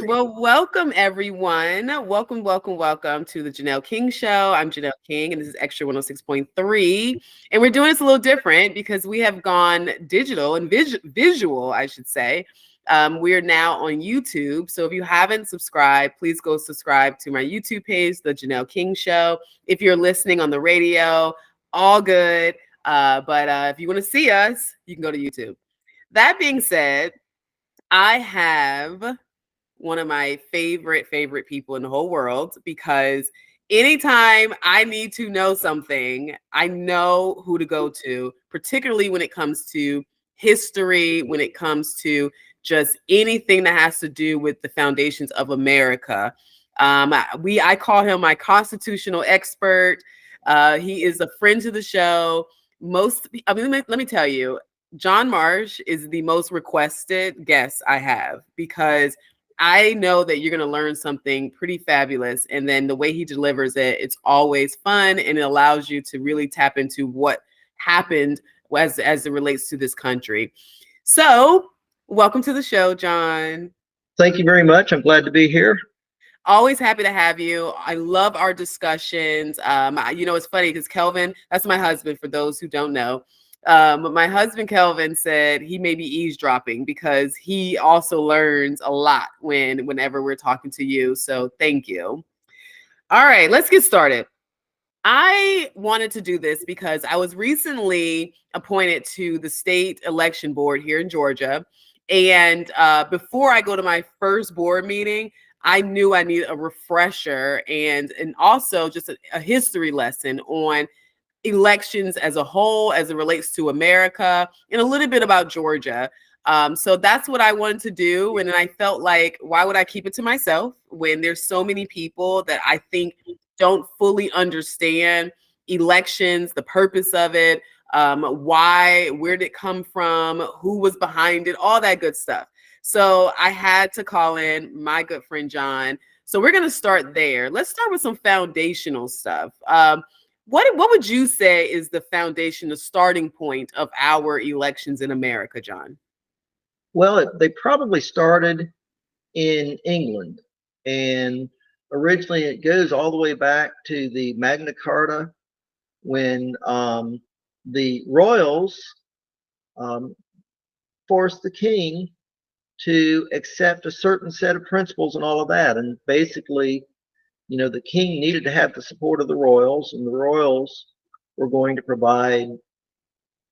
Well, welcome everyone. Welcome to the Janelle King Show. I'm Janelle King, and this is Extra 106.3. And we're doing this a little different because we have gone digital and visual, I should say. We are now on YouTube. So if you haven't subscribed, please go subscribe to my YouTube page, The Janelle King Show. If you're listening on the radio, all good. But if you want to see us, you can go to YouTube. That being said, I have one of my favorite people in the whole world because anytime I need to know something, I know who to go to, particularly when it comes to history, when it comes to just anything that has to do with the foundations of America. I call him my constitutional expert. He is a friend to the show. Let me tell you, John Marsh is the most requested guest I have because I know that you're going to learn something pretty fabulous. And then the way he delivers it, it's always fun and it allows you to really tap into what happened as it relates to this country. So welcome to the show, John. Thank you very much. I'm glad to be here. Always happy to have you. I love our discussions. It's funny because Kelvin, that's my husband for those who don't know. But my husband, Kelvin, said he may be eavesdropping because he also learns a lot whenever we're talking to you. So thank you. All right, let's get started. I wanted to do this because I was recently appointed to the state election board here in Georgia. And before I go to my first board meeting, I knew I needed a refresher and also just a history lesson on elections as a whole, as it relates to America, and a little bit about Georgia. So that's what I wanted to do. And then I felt like, why would I keep it to myself when there's so many people that I think don't fully understand elections, the purpose of it, where did it come from, who was behind it, all that good stuff. So I had to call in my good friend, John. So we're going to start there. Let's start with some foundational stuff. What would you say is the foundation, the starting point of our elections in America, John? Well, they probably started in England, and originally it goes all the way back to the Magna Carta when the royals forced the king to accept a certain set of principles and all of that. And basically, the king needed to have the support of the royals, and the royals were going to provide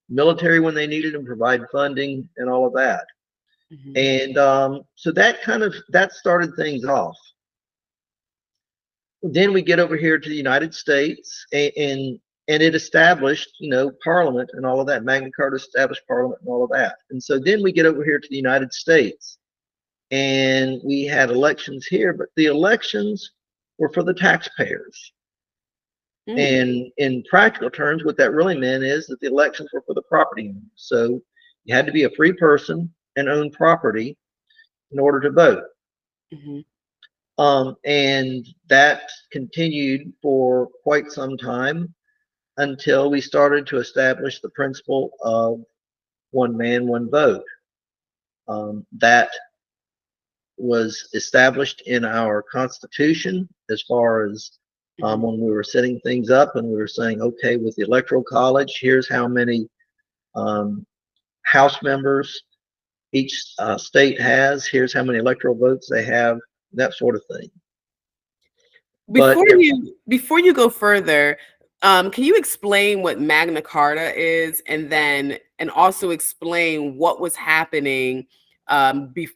military when they needed and provide funding and all of that. Mm-hmm. And so that started things off. Then we get over here to the United States, and it established, Parliament and all of that. Magna Carta established Parliament and all of that. And so then we get over here to the United States, and we had elections here, but the elections were for the taxpayers. And in practical terms, what that really meant is that the elections were for the property owners. So you had to be a free person and own property in order to vote. Mm-hmm. And that continued for quite some time until we started to establish the principle of one man, one vote. That was established in our Constitution as far as when we were setting things up and we were saying, okay, with the Electoral College, here's how many House members each state has, here's how many electoral votes they have, that sort of thing. Before you go further, can you explain what Magna Carta is, and also explain what was happening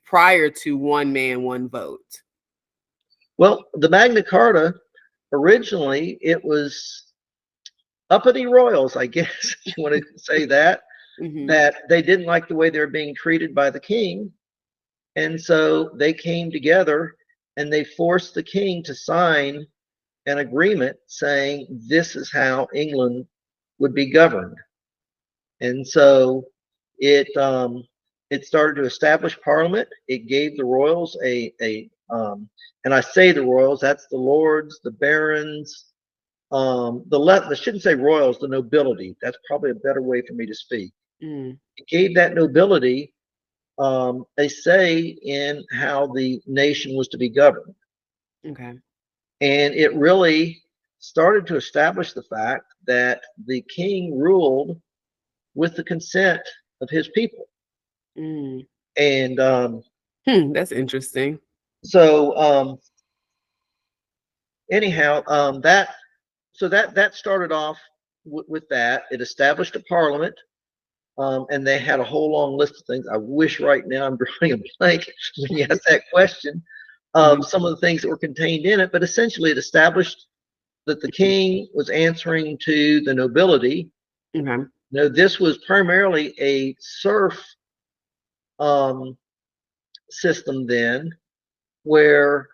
prior to one man, one vote? Well, the Magna Carta, originally, it was uppity royals, I guess, if you want to say that, that they didn't like the way they were being treated by the king. And so they came together and they forced the king to sign an agreement saying this is how England would be governed. And so it started to establish Parliament. It gave the royals and I say the royals, that's the lords, the barons, I shouldn't say royals, the nobility. That's probably a better way for me to speak. It gave that nobility a say in how the nation was to be governed. Okay. And it really started to establish the fact that the king ruled with the consent of his people. Mm. And That's interesting. so anyhow, that started off with that. It established a parliament, and they had a whole long list of things. I wish right now I'm drawing a blank when you ask that question of some of the things that were contained in it. But essentially, it established that the king was answering to the nobility. Okay. No, this was primarily a serf um, system then, where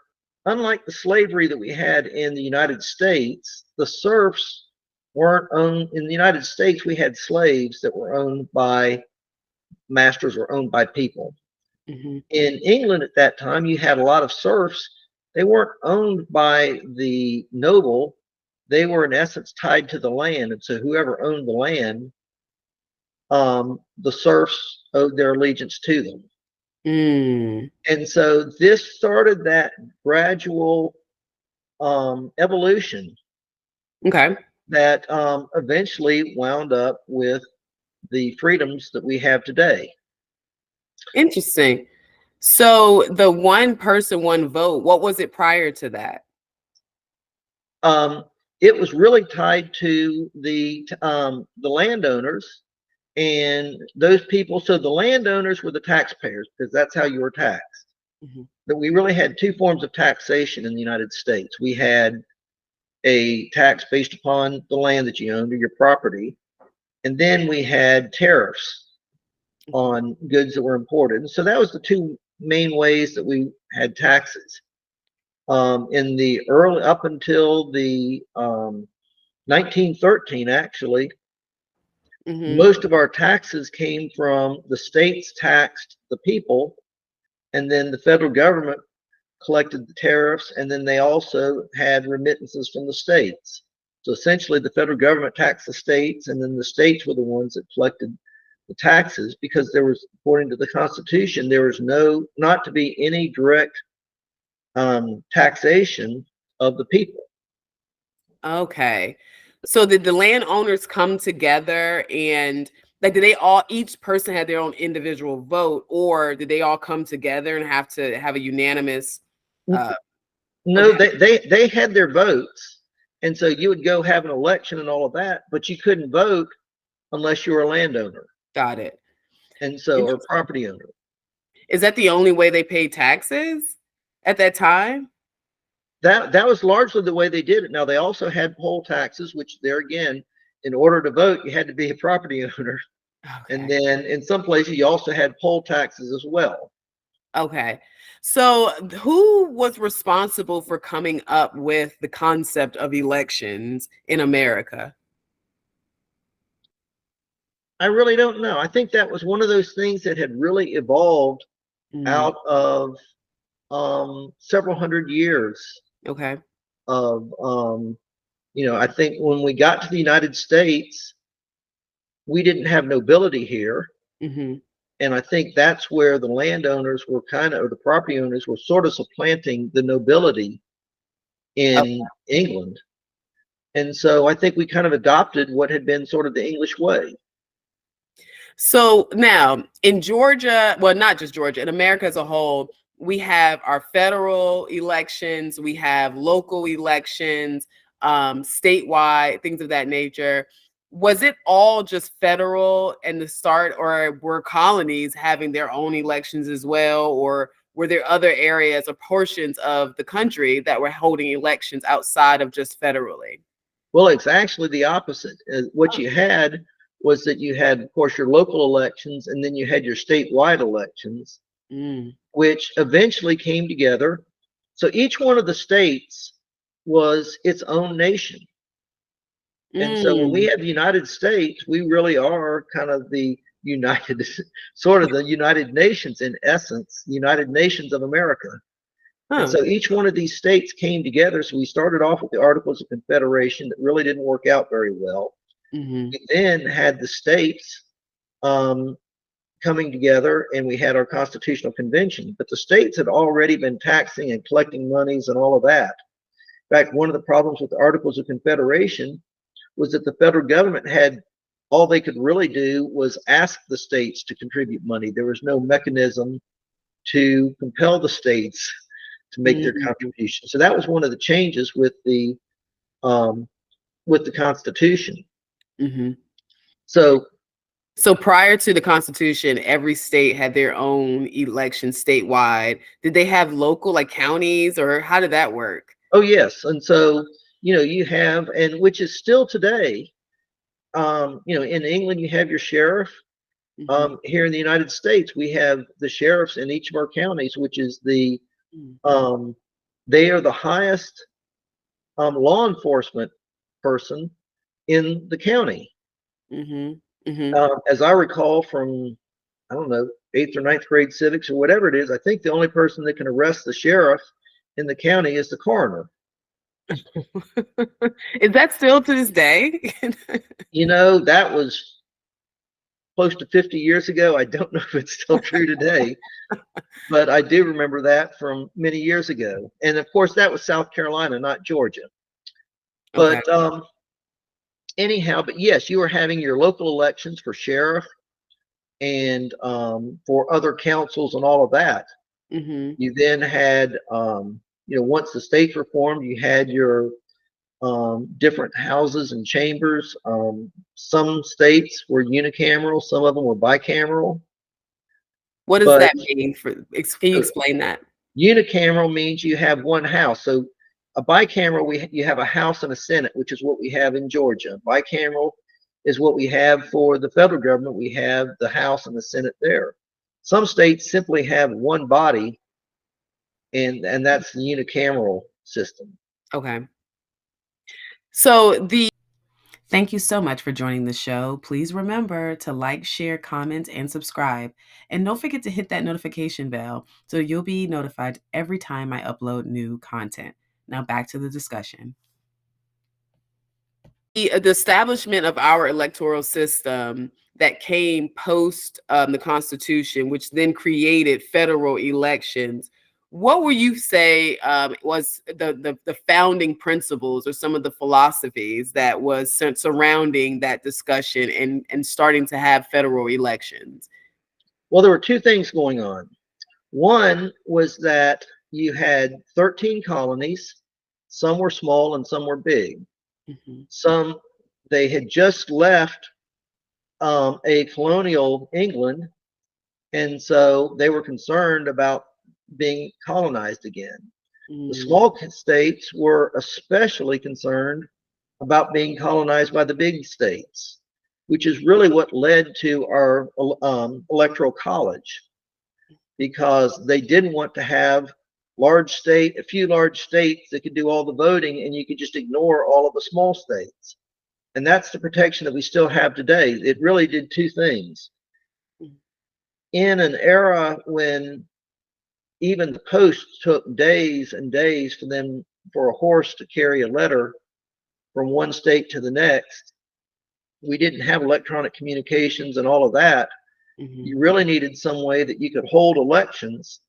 unlike the slavery that we had in the United States, the serfs weren't owned. In the United States, we had slaves that were owned by masters or owned by people. Mm-hmm. In England at that time, you had a lot of serfs. They weren't owned by the noble. They were in essence tied to the land. And so whoever owned the land, the serfs owed their allegiance to them. Mm. And so this started that gradual evolution Okay. that eventually wound up with the freedoms that we have today. Interesting. So the one person, one vote, what was it prior to that? Um, it was really tied to the landowners and those people. So the landowners were the taxpayers because that's how you were taxed. Mm-hmm. But we really had two forms of taxation in the United States. We had a tax based upon the land that you owned or your property, and then we had tariffs on goods that were imported. And so that was the two main ways that we had taxes. In the early, up until the 1913, actually, most of our taxes came from the states taxed the people, and then the federal government collected the tariffs, and then they also had remittances from the states. So essentially, the federal government taxed the states, and then the states were the ones that collected the taxes because there was, according to the Constitution, there was not to be any direct taxation of the people. Okay. So did the landowners come together and like did they all each person had their own individual vote, or did they all come together and have to have a unanimous No, they had their votes, and so you would go have an election and all of that, but you couldn't vote unless you were a landowner. Got it. And so, or property owner. Is that the only way they paid taxes at that time? That was largely the way they did it. Now they also had poll taxes, which there again, in order to vote, you had to be a property owner. Okay. And then in some places you also had poll taxes as well. Okay. So who was responsible for coming up with the concept of elections in America? I really don't know. I think that was one of those things that had really evolved out of several hundred years. Okay. Of I think when we got to the United States, we didn't have nobility here. Mm-hmm. And I think that's where the landowners were or the property owners were sort of supplanting the nobility in England. And so I think we kind of adopted what had been sort of the English way. So now in Georgia, well, not just Georgia, in America as a whole, we have our federal elections, we have local elections, statewide, things of that nature. Was it all just federal in the start, or were colonies having their own elections as well? Or were there other areas or portions of the country that were holding elections outside of just federally? Well, it's actually the opposite. What you had was that you had, of course, your local elections, and then you had your statewide elections, which eventually came together. So each one of the states was its own nation. And so when we have the United States, we really are kind of the United, sort of the United Nations in essence, the United Nations of America. And so each one of these states came together. So we started off with the Articles of Confederation that really didn't work out very well. We then had the states coming together, and we had our constitutional convention. But the states had already been taxing and collecting monies and all of that. In fact, one of the problems with the Articles of Confederation was that the federal government had all they could really do was ask the states to contribute money. There was no mechanism to compel the states to make their contribution. So that was one of the changes with the Constitution. So prior to the Constitution, every state had their own election statewide. Did they have local, like counties, or how did that work? Oh, yes. And so, you have, and which is still today, in England, you have your sheriff. Here in the United States, we have the sheriffs in each of our counties, which is they are the highest law enforcement person in the county. As I recall from, I don't know, 8th or 9th grade civics or whatever it is, I think the only person that can arrest the sheriff in the county is the coroner. Is that still to this day? That was close to 50 years ago. I don't know if it's still true today, but I do remember that from many years ago. And of course, that was South Carolina, not Georgia. But anyhow, but yes, you were having your local elections for sheriff and for other councils and all of that. You then had, once the states were formed, you had your different houses and chambers. Some states were unicameral, some of them were bicameral. What does that mean? Can you explain that? Unicameral means you have one house. So a bicameral, you have a House and a Senate, which is what we have in Georgia. Bicameral is what we have for the federal government. We have the House and the Senate there. Some states simply have one body, and that's the unicameral system. Okay. Thank you so much for joining the show. Please remember to like, share, comment, and subscribe. And don't forget to hit that notification bell so you'll be notified every time I upload new content. Now back to the discussion. The establishment of our electoral system that came post the Constitution, which then created federal elections. What would you say was the founding principles or some of the philosophies that was surrounding that discussion and starting to have federal elections? Well, there were two things going on. One was that you had 13 colonies. Some were small and some were big. Some, they had just left a colonial England, and so they were concerned about being colonized again. The small states were especially concerned about being colonized by the big states, which is really what led to our electoral college, because they didn't want to have a few large states that could do all the voting, and you could just ignore all of the small states. And that's the protection that we still have today. It really did two things. In an era when even the post took days and days for a horse to carry a letter from one state to the next, we didn't have electronic communications and all of that. You really needed some way that you could hold elections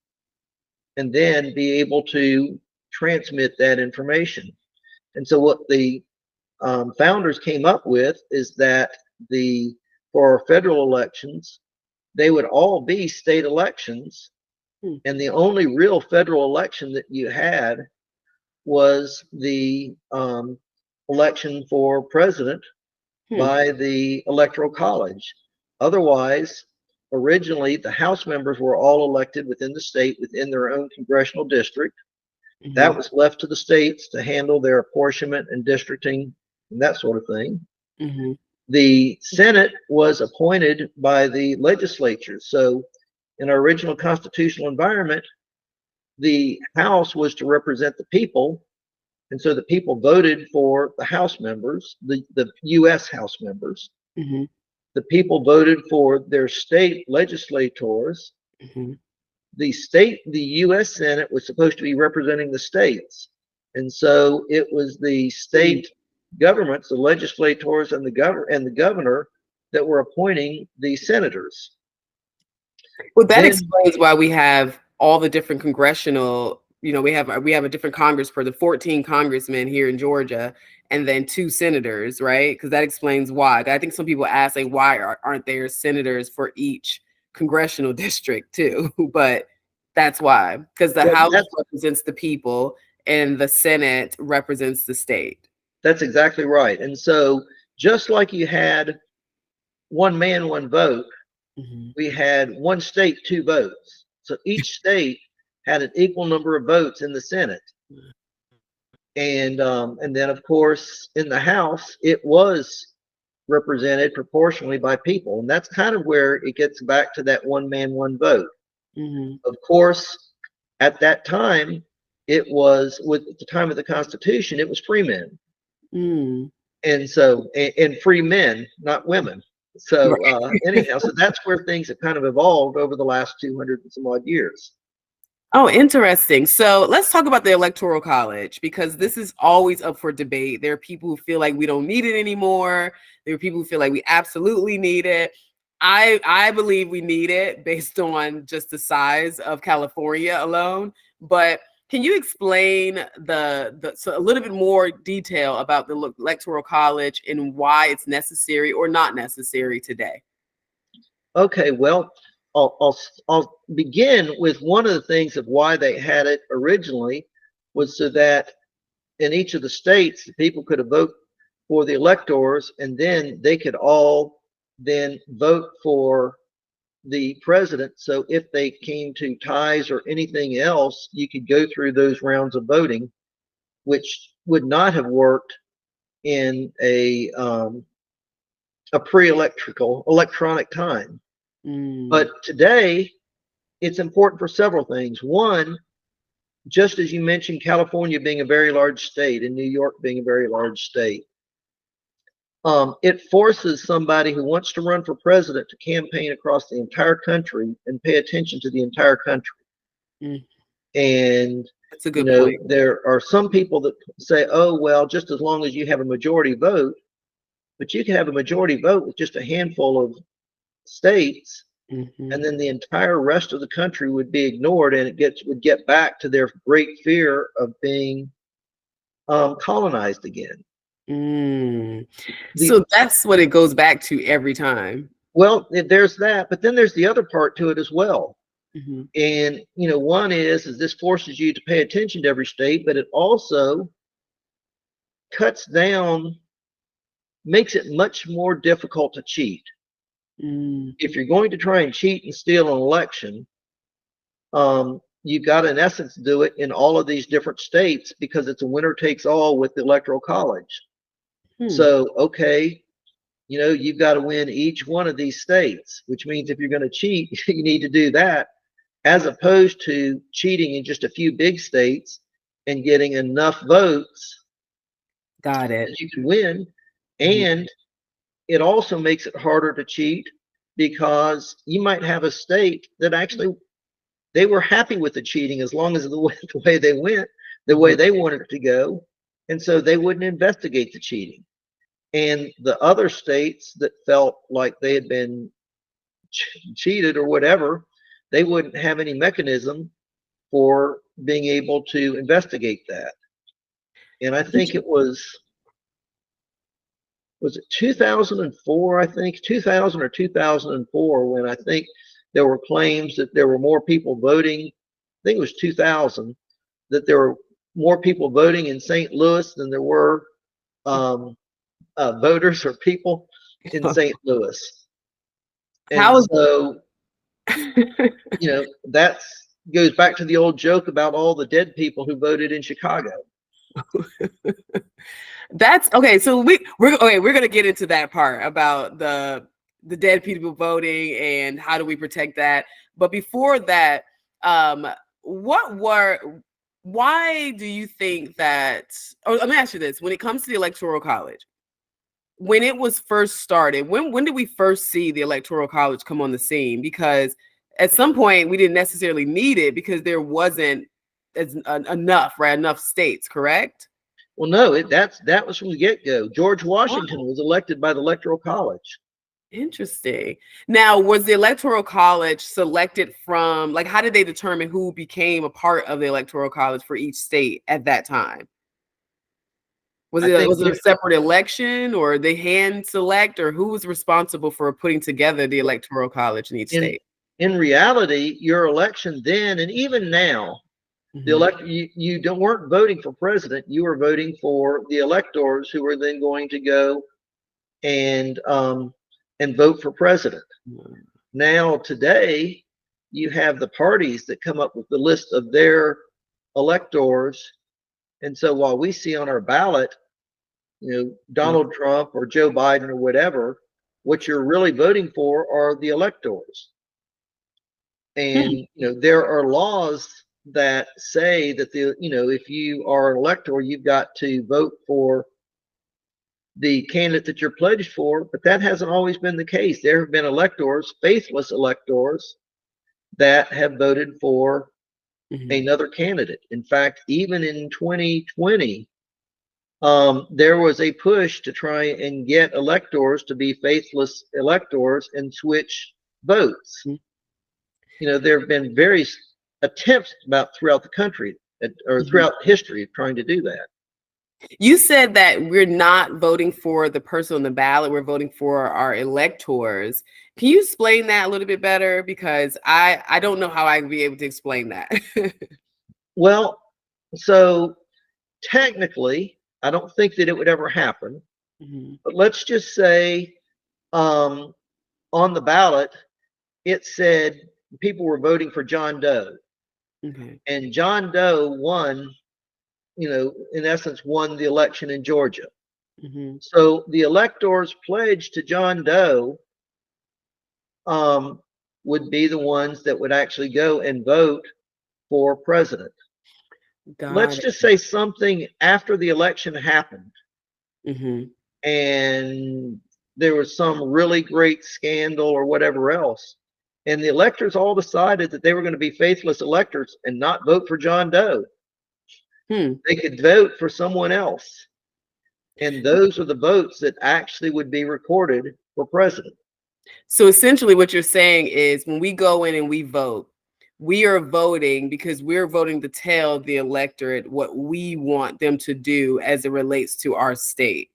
and then be able to transmit that information. And so what the founders came up with is that for federal elections, they would all be state elections, and the only real federal election that you had was the election for president by the Electoral College. Otherwise, originally, the House members were all elected within the state, within their own congressional district. That was left to the states to handle their apportionment and districting and that sort of thing. The Senate was appointed by the legislature. So in our original constitutional environment, the House was to represent the people. And so the people voted for the House members, the U.S. House members. The people voted for their state legislators. The U.S. Senate was supposed to be representing the states. And so it was the state governments, the legislators and the governor that were appointing the senators. Well, that Then, explains why we have all the different congressional, we have a different Congress for the 14 congressmen here in Georgia and then 2 senators, right? Because that explains why. I think some people ask, like, why aren't there senators for each congressional district too? But that's why, because the well, House represents the people and the Senate represents the state. that's exactly right. And so, just like you had one man, one vote, we had one state, 2 votes. So each state had an equal number of votes in the Senate. And then, of course, in the House, it was represented proportionally by people. And that's kind of where it gets back to that one man, one vote. Of course, at that time, it was, with the time of the Constitution, it was free men. And so, and free men, not women. So, anyhow, so that's where things have kind of evolved over the last 200 and some odd years. Oh, interesting. So let's talk about the Electoral College, because this is always up for debate. There are people who feel like we don't need it anymore. There are people who feel like we absolutely need it. I believe we need it based on just the size of California alone. But can you explain so a little bit more detail about the Electoral College and why it's necessary or not necessary today? Okay, well, I'll begin with one of the things of why they had it originally was so that in each of the states, the people could vote for the electors, and then they could all then vote for the president. So if they came to ties or anything else, you could go through those rounds of voting, which would not have worked in a electronic time. But today, it's important for several things. One, just as you mentioned, California being a very large state and New York being a very large state, it forces somebody who wants to run for president to campaign across the entire country and pay attention to the entire country. And that's a good point. There are some people that say, oh, well, just as long as you have a majority vote, but you can have a majority vote with just a handful of states, and then the entire rest of the country would be ignored, and would get back to their great fear of being colonized again. So that's what it goes back to every time. Well, there's that, but then there's the other part to it as well. And one is this forces you to pay attention to every state, but it also cuts down, makes it much more difficult to cheat. If you're going to try and cheat and steal an election, you've got to, in essence, do it in all of these different states, because it's a winner takes all with the Electoral College. So, okay, you've got to win each one of these states, which means if you're going to cheat, you need to do that, as opposed to cheating in just a few big states and getting enough votes. Got it. That you can win. And it also makes it harder to cheat, because you might have a state that actually they were happy with the cheating as long as the way they went, the way they wanted it to go. And so they wouldn't investigate the cheating. And the other states that felt like they had been cheated or whatever, they wouldn't have any mechanism for being able to investigate that. And I think it was it 2004, I think 2000 or 2004, when I think there were claims that there were more people voting. I think it was 2000, that there were more people voting in St. Louis than there were voters or people in St. Louis. And so, that goes back to the old joke about all the dead people who voted in Chicago. That's okay. So we're going to get into that part about the dead people voting and how do we protect that. But before that, why do you think that, or let me ask you this, when it comes to the Electoral College, when it was first started, when did we first see the Electoral College come on the scene? Because at some point we didn't necessarily need it because there wasn't enough states, correct? Well, no, that was from the get-go. George Washington was elected by the Electoral College. Interesting. Now, was the Electoral College selected from, like, how did they determine who became a part of the Electoral College for each state at that time? Was I it think a separate election, or they hand select, or who was responsible for putting together the Electoral College in each state? in reality, your election then and even now, you weren't voting for president. You were voting for the electors who were then going to go and vote for president. Now today, you have the parties that come up with the list of their electors, and so while we see on our ballot, Donald Trump or Joe Biden or whatever, what you're really voting for are the electors. And there are laws that say that if you are an elector, you've got to vote for the candidate that you're pledged for, but that hasn't always been the case. There have been electors, faithless electors, that have voted for another candidate. In fact, even in 2020, there was a push to try and get electors to be faithless electors and switch votes. There have been various attempts throughout the country or throughout history of trying to do that. You said that we're not voting for the person on the ballot, we're voting for our electors. Can you explain that a little bit better? Because I don't know how I can be able to explain that. Well, so technically, I don't think that it would ever happen. But let's just say on the ballot, it said people were voting for John Doe. And John Doe won, in essence, won the election in Georgia. So the electors pledged to John Doe would be the ones that would actually go and vote for president. Let's just say something after the election happened, and there was some really great scandal or whatever else, and the electors all decided that they were going to be faithless electors and not vote for John Doe. They could vote for someone else, and those are the votes that actually would be recorded for president. So essentially what you're saying is when we go in and we vote, we are voting because we're voting to tell the electorate what we want them to do as it relates to our state.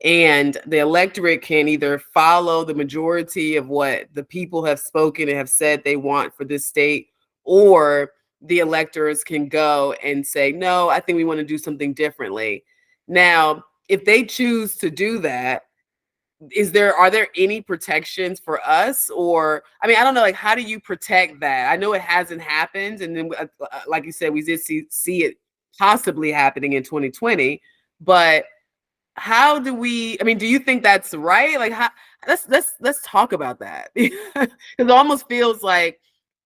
And the electorate can either follow the majority of what the people have spoken and have said they want for this state, or the electors can go and say, no, I think we want to do something differently. Now, if they choose to do that, are there any protections for us? Or, I mean, I don't know, like, how do you protect that? I know it hasn't happened. And then, like you said, we did see it possibly happening in 2020, but how do we, I mean, do you think that's right? Like, let's talk about that. Because it almost feels like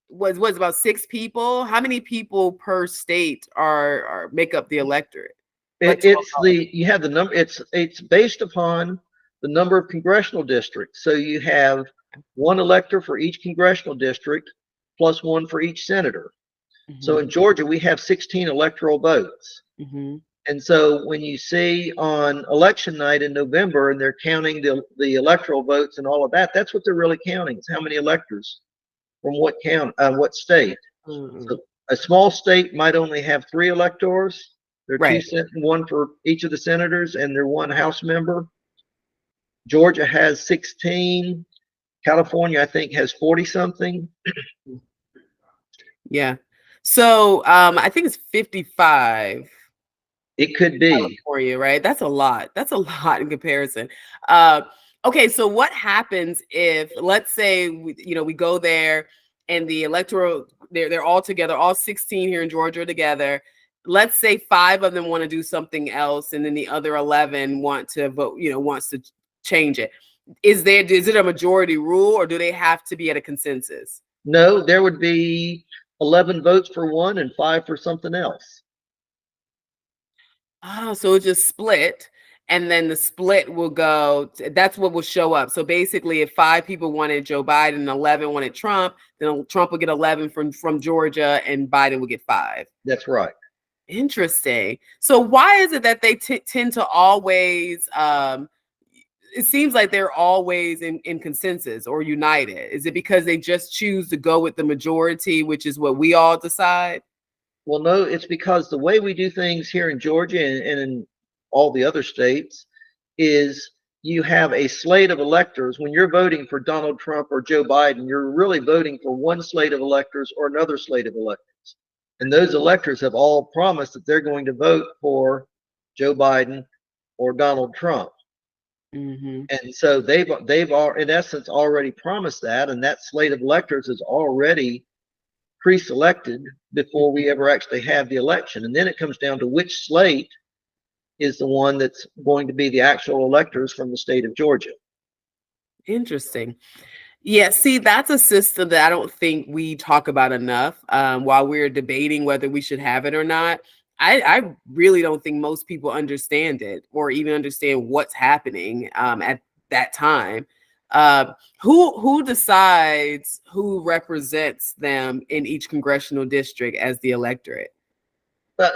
was about 6 people. How many people per state are make up the electorate? You have the number. It's based upon the number of congressional districts. So you have one elector for each congressional district, plus one for each senator. So in Georgia, we have 16 electoral votes. And so when you see on election night in November, and they're counting the electoral votes and all of that, that's what they're really counting. Is how many electors from what state. So a small state might only have 3 electors. There are 2, one for each of the senators, and they're 1 House member. Georgia has 16. California, I think, has 40 something. Yeah. So I think it's 55. It could be for you, right? That's a lot. That's a lot in comparison. Okay, so what happens if, let's say, we go there and the electoral, they're all together, all 16 here in Georgia are together. Let's say 5 of them want to do something else, and then the other 11 want to vote, wants to change it. Is it a majority rule, or do they have to be at a consensus? No, there would be 11 votes for one and 5 for something else. Oh, so it just split, and then the split will go, that's what will show up. So basically, if 5 people wanted Joe Biden and 11 wanted Trump, then Trump will get 11 from Georgia and Biden will get 5. That's right. Interesting. So why is it that they tend to always it seems like they're always in consensus or united. Is it because they just choose to go with the majority, which is what we all decide? Well, no, it's because the way we do things here in Georgia and in all the other states is you have a slate of electors. When you're voting for Donald Trump or Joe Biden, you're really voting for one slate of electors or another slate of electors. And those electors have all promised that they're going to vote for Joe Biden or Donald Trump. Mm-hmm. And so they've all, in essence, already promised that, and that slate of electors is already pre-selected before we ever actually have the election. And then it comes down to which slate is the one that's going to be the actual electors from the state of Georgia. Interesting. Yeah, see, that's a system that I don't think we talk about enough while we're debating whether we should have it or not. I really don't think most people understand it or even understand what's happening at that time. Who decides who represents them in each congressional district as the electorate?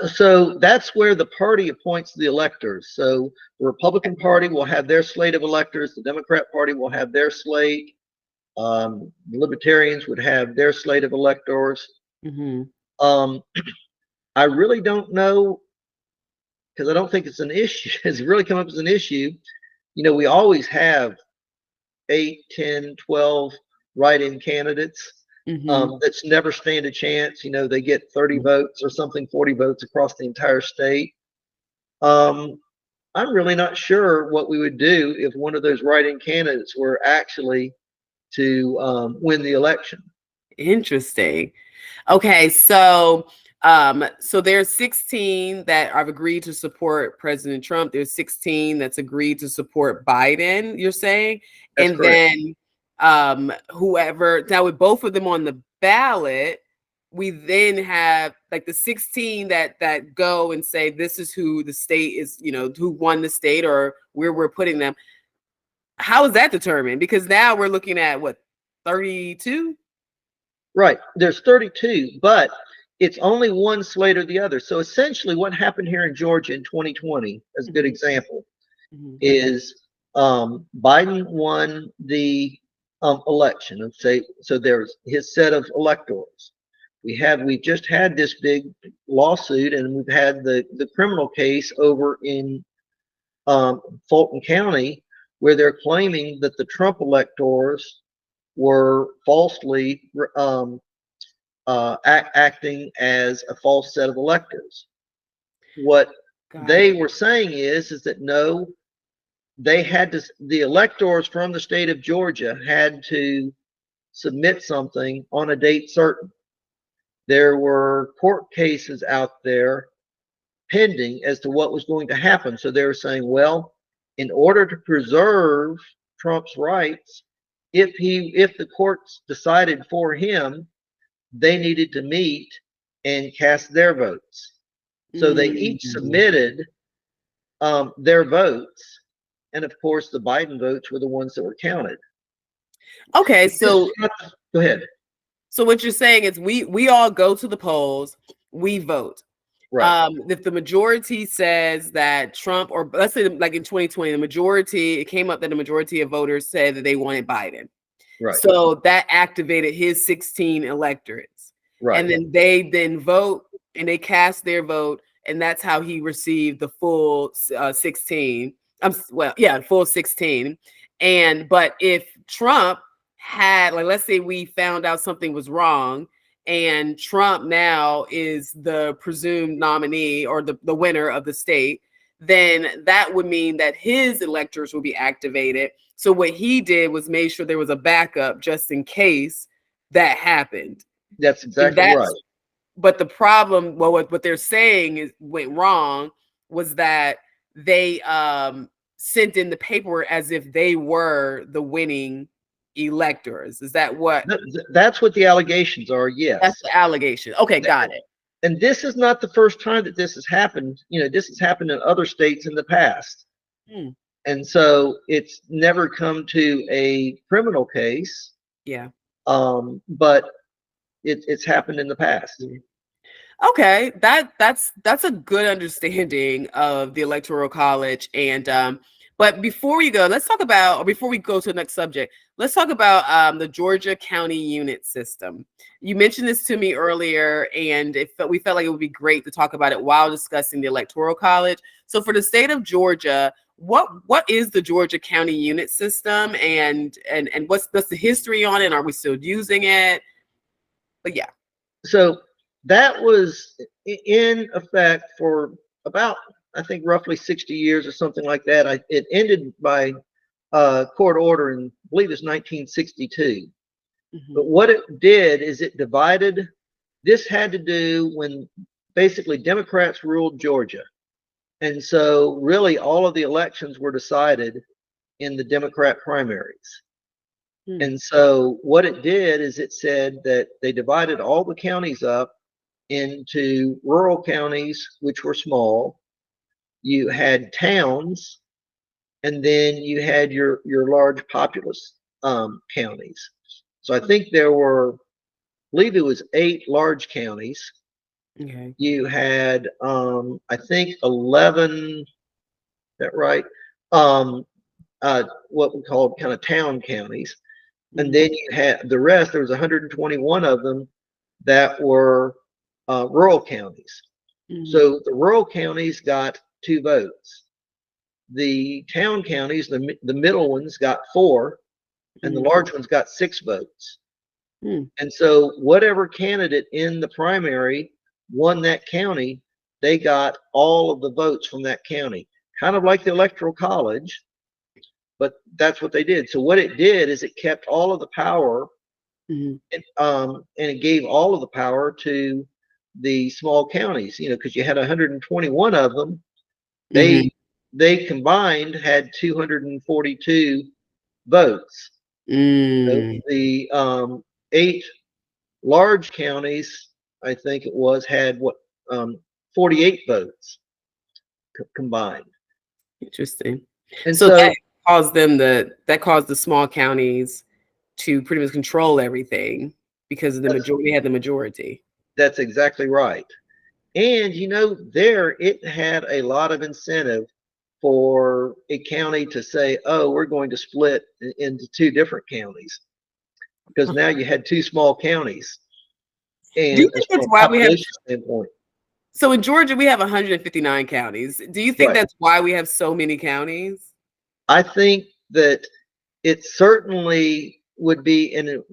So that's where the party appoints the electors. So the Republican Party will have their slate of electors. The Democrat Party will have their slate. The Libertarians would have their slate of electors. Mm-hmm. I really don't know because I don't think it's an issue. It's really come up as an issue. You know, we always have 8, 10, 12 write-in candidates. That's never stand a chance. You know, they get 30 votes or something, 40 votes across the entire state. I'm really not sure what we would do if one of those write-in candidates were actually to win the election. Interesting. Okay, so there's 16 that have agreed to support President Trump. There's 16 that's agreed to support Biden, you're saying? That's And correct. then whoever, now with both of them on the ballot, we then have like the 16 that go and say this is who the state is, you know, who won the state or where we're putting them. How is that determined? Because now we're looking at what, 32? Right. There's 32, but it's only one slate or the other. So essentially what happened here in Georgia in 2020, as a good example, is Biden won the election. And say, so there's his set of electors. We just had this big lawsuit, and we've had the criminal case over in Fulton County, where they're claiming that the Trump electors were falsely acting as a false set of electors. What they were saying is that no, they had to, the electors from the state of Georgia had to submit something on a date certain. There were court cases out there pending as to what was going to happen. So they were saying, well, in order to preserve Trump's rights, if the courts decided for him, they needed to meet and cast their votes. So they each submitted their votes, and of course the Biden votes were the ones that were counted. Okay, so go ahead. So what you're saying is we all go to the polls, we vote. Right. If the majority says that Trump, or let's say like in 2020, the majority, it came up that the majority of voters said that they wanted Biden. Right. So that activated his 16 electorates. Right. And then they then vote and they cast their vote. And that's how he received the full 16. Full 16. But if Trump had, like, let's say we found out something was wrong and Trump now is the presumed nominee or the winner of the state, then that would mean that his electors will be activated. So what he did was made sure there was a backup just in case that happened. That's exactly right. But the problem, well, what they're saying is went wrong was that they sent in the paperwork as if they were the winning electors. Is that what? That's what the allegations are. Yes. That's the allegation. Okay, got it. And this is not the first time that this has happened. You know, this has happened in other states in the past. And so it's never come to a criminal case. Yeah. But it's happened in the past. Okay, that's a good understanding of the Electoral College. And But before we go, let's talk about, or before we go to the next subject, let's talk about the Georgia county unit system. You mentioned this to me earlier, and we felt like it would be great to talk about it while discussing the Electoral College. So for the state of Georgia, what is the Georgia county unit system, and what's the history on it? Are we still using it? But yeah. So that was in effect for about, I think, roughly 60 years or something like that. It ended by court order in, I believe it's 1962. But what it did is it divided. This had to do when basically Democrats ruled Georgia. And so really all of the elections were decided in the Democrat primaries. And so what it did is it said that they divided all the counties up into rural counties, which were small. You had towns, and then you had your large populous counties. So I think there were, I believe it was 8 large counties. Okay. You had, I think 11, is that right? What we call kind of town counties. And then you had the rest, there was 121 of them that were rural counties. So the rural counties got 2 votes. The town counties, the middle ones got 4, and the large ones got 6 votes. And so whatever candidate in the primary won that county, they got all of the votes from that county. Kind of like the Electoral College, but that's what they did. So what it did is it kept all of the power, and it gave all of the power to the small counties, because you had 121 of them. They combined had 242 votes. So the 8 large counties, I think it was, had 48 votes combined. Interesting. And so that caused the small counties to pretty much control everything because the majority had the majority. That's exactly right. And there it had a lot of incentive for a county to say, oh, we're going to split into 2 different counties, because now you had 2 small counties. And do you think that's why we have, standpoint. so in Georgia we have 159 counties. Do you think that's why we have so many counties? I think that it certainly would be an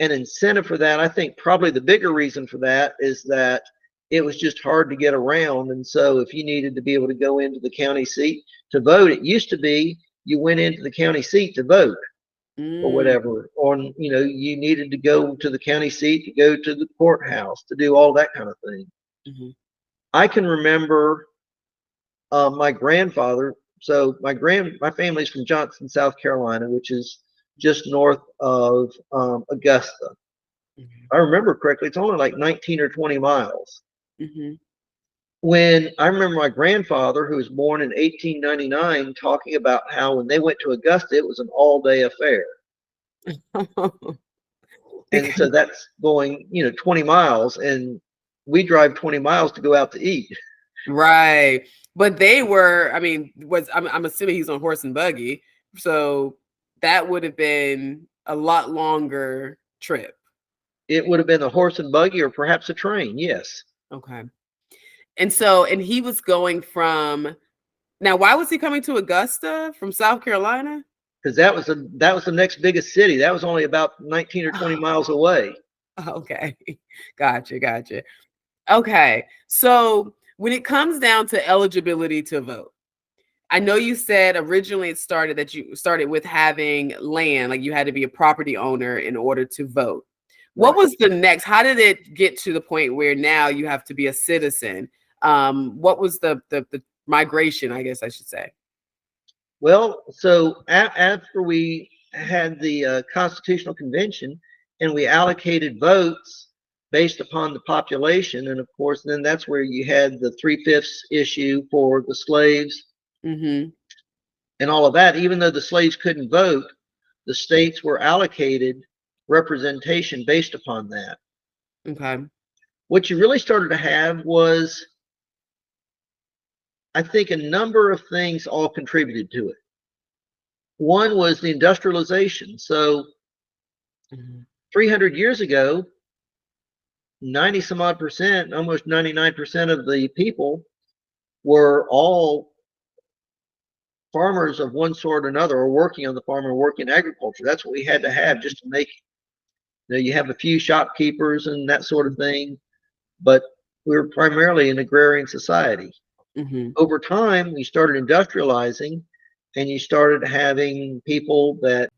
incentive for that. I think probably the bigger reason for that is that it was just hard to get around. And so if you needed to be able to go into the county seat to vote, it used to be you went into the county seat to vote or whatever, or you needed to go to the county seat to go to the courthouse to do all that kind of thing. I can remember my grandfather. So my family's from Johnson, South Carolina, which is just north of Augusta. I remember correctly, it's only like 19 or 20 miles. When I remember my grandfather, who was born in 1899, talking about how when they went to Augusta, it was an all-day affair. And so that's going, 20 miles, and we drive 20 miles to go out to eat. Right. But they were, I'm assuming he's on horse and buggy. So that would have been a lot longer trip. It would have been a horse and buggy or perhaps a train. Yes. Okay. And he was going from, now why was he coming to Augusta from South Carolina? Because that was the next biggest city. That was only about 19 or 20 miles away. Okay. Gotcha. Okay. So when it comes down to eligibility to vote, I know you said originally it started that you started with having land, like you had to be a property owner in order to vote. What was the next? How did it get to the point where now you have to be a citizen? What was the migration, I guess I should say? Well, so after we had the Constitutional Convention and we allocated votes based upon the population, and of course, then that's where you had the 3/5 issue for the slaves and all of that. Even though the slaves couldn't vote, the states were allocated representation based upon that. Okay. What you really started to have was I think a number of things all contributed to it. One was the industrialization. So 300 years ago, 90 some odd percent, almost 99% of the people were all farmers of one sort or another, or working on the farm or working in agriculture. That's what we had to have just to make, you have a few shopkeepers and that sort of thing, but we were primarily an agrarian society. Over time, we started industrializing, and you started having people that.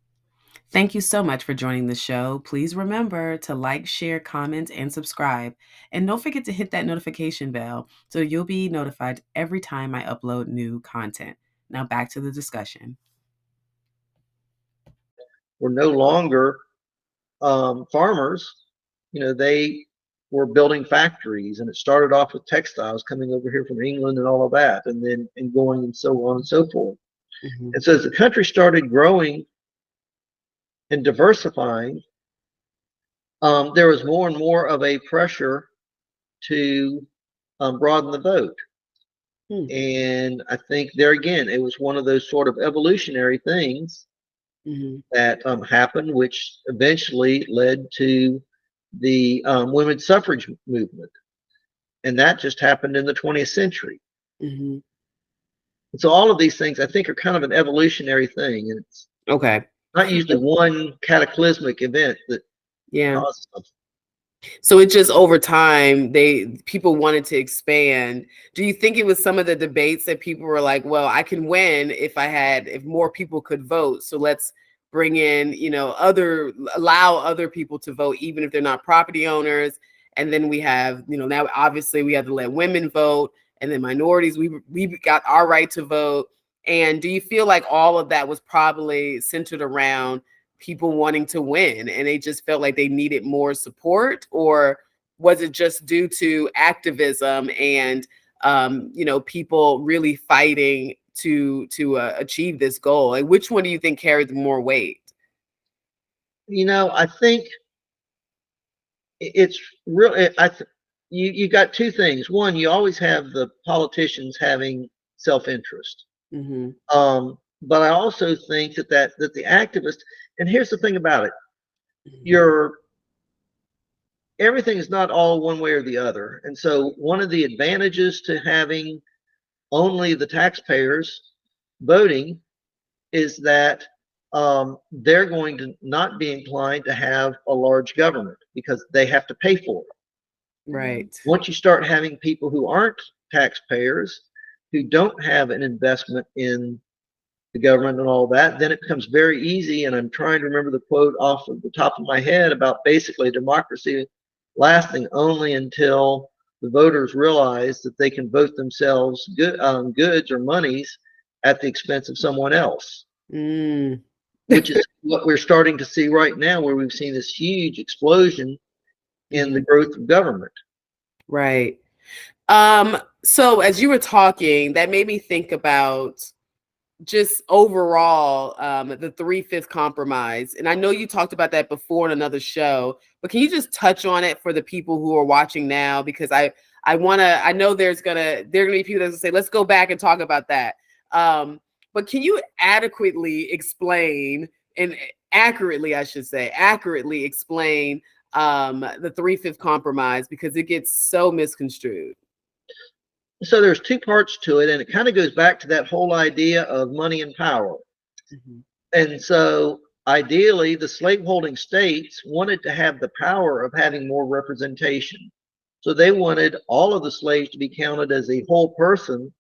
Thank you so much for joining the show. Please remember to like, share, comment, and subscribe. And don't forget to hit that notification bell so you'll be notified every time I upload new content. Now back to the discussion. Were no longer farmers. They were building factories, and it started off with textiles coming over here from England and all of that, and then going and so on and so forth. And so as the country started growing and diversifying, there was more and more of a pressure to broaden the vote. And I think there again, it was one of those sort of evolutionary things that happened, which eventually led to the women's suffrage movement. And that just happened in the 20th century. And so all of these things, I think, are kind of an evolutionary thing. And it's not usually one cataclysmic event that causes something. So it just over time, people wanted to expand. Do you think it was some of the debates that people were like, well, I can win if more people could vote. So let's bring in, allow other people to vote, even if they're not property owners. And then we have, now obviously we have to let women vote, and then minorities, we got our right to vote. And do you feel like all of that was probably centered around people wanting to win, and they just felt like they needed more support? Or was it just due to activism and people really fighting to achieve this goal? Like, which one do you think carried more weight? I think it's really, you got two things. One, you always have the politicians having self-interest. But I also think that the activists, and here's the thing about it, everything is not all one way or the other. And so one of the advantages to having only the taxpayers voting is that they're going to not be inclined to have a large government because they have to pay for it. Right. Once you start having people who aren't taxpayers, who don't have an investment in the government and all that, then it becomes very easy. And I'm trying to remember the quote off of the top of my head about basically democracy lasting only until the voters realize that they can vote themselves goods or monies at the expense of someone else. Which is what we're starting to see right now, where we've seen this huge explosion in the growth of government. Right. So as you were talking, that made me think about just overall the 3/5 compromise. And I know you talked about that before in another show, but can you just touch on it for the people who are watching now? Because I know there are gonna be people that will say, let's go back and talk about that. But can you adequately explain, and accurately, I should say, explain the 3/5 compromise, because it gets so misconstrued? So there's two parts to it, and it kind of goes back to that whole idea of money and power. And so ideally, the slaveholding states wanted to have the power of having more representation. So they wanted all of the slaves to be counted as a whole person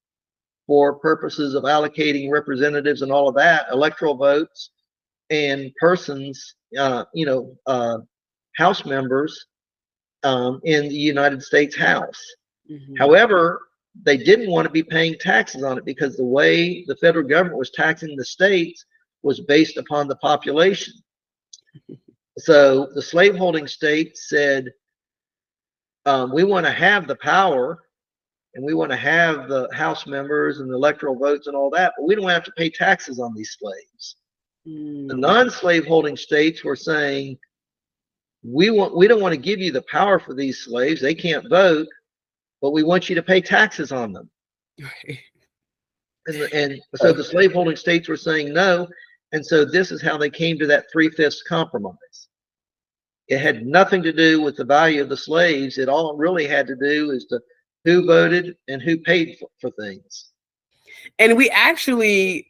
for purposes of allocating representatives and all of that, electoral votes, and persons, House members in the United States House. However, they didn't want to be paying taxes on it, because the way the federal government was taxing the states was based upon the population. So the slaveholding states said, we want to have the power, and we want to have the House members and the electoral votes and all that, but we don't have to pay taxes on these slaves. The non-slaveholding states were saying, we don't want to give you the power for these slaves. They can't vote, but we want you to pay taxes on them. And so the slaveholding states were saying no. And so this is how they came to that 3/5 compromise. It had nothing to do with the value of the slaves. It all really had to do is to who voted and who paid for things. And we actually,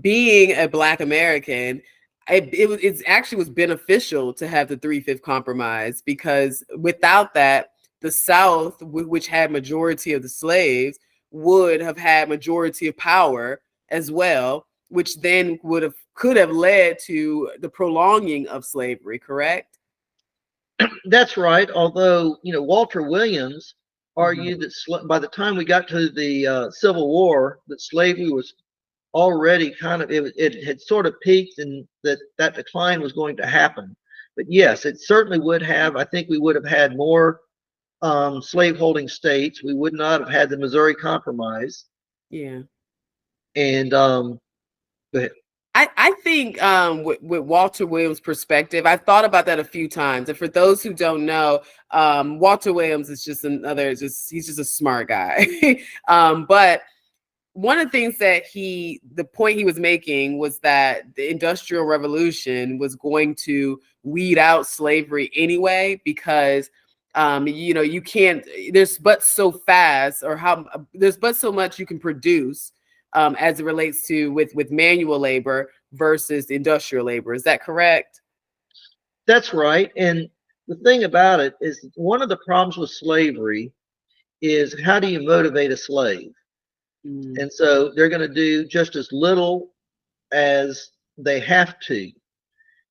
being a Black American, it actually was beneficial to have the 3/5 compromise, because without that, the South, which had majority of the slaves, would have had majority of power as well, which then could have led to the prolonging of slavery. Correct? That's right. Although, Walter Williams argued that by the time we got to the Civil War, that slavery was already it had sort of peaked, and that decline was going to happen. But yes, it certainly would have. I think we would have had more slaveholding states. We would not have had the Missouri Compromise. Yeah. And go ahead. I think with Walter Williams' perspective, I've thought about that a few times. And for those who don't know, Walter Williams is just he's just a smart guy. But one of the things that the point he was making was that the Industrial Revolution was going to weed out slavery anyway, because you can't, there's but so fast, or there's but so much you can produce as it relates to with manual labor versus industrial labor. Is that correct? That's right. And the thing about it is, one of the problems with slavery is, how do you motivate a slave? And so they're going to do just as little as they have to.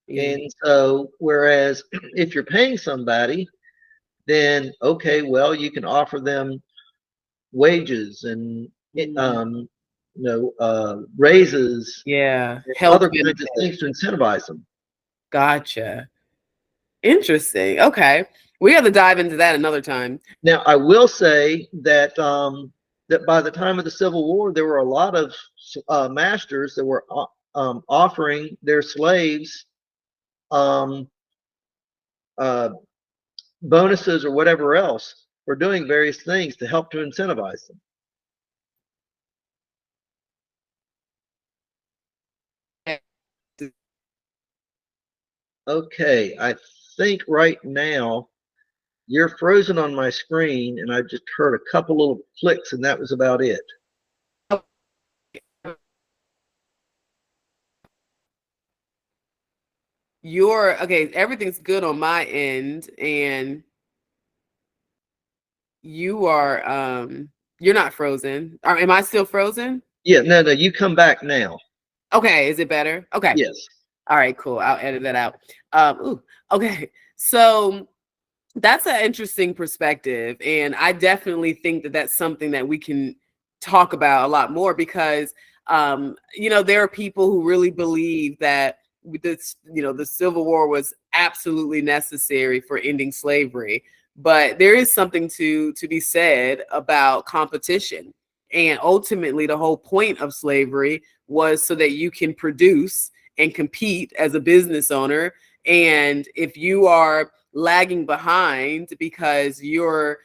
And so, whereas if you're paying somebody, then okay, well, you can offer them wages and raises, health other kinds of things to incentivize them. Gotcha. Interesting. Okay, we have to dive into that another time. Now, I will say that that by the time of the Civil War, there were a lot of masters that were offering their slaves bonuses or whatever else for doing various things to help to incentivize them. Okay, I think right now you're frozen on my screen, and I just heard a couple little clicks, and that was about it. Everything's good on my end, and you are you're not frozen. Am I still frozen? Yeah, no, you come back now. Okay, is it better? Okay. Yes. All right, cool. I'll edit that out. Okay. So that's an interesting perspective, and I definitely think that that's something that we can talk about a lot more, because there are people who really believe that the Civil War was absolutely necessary for ending slavery. But there is something to be said about competition. And ultimately, the whole point of slavery was so that you can produce and compete as a business owner. And if you are lagging behind because you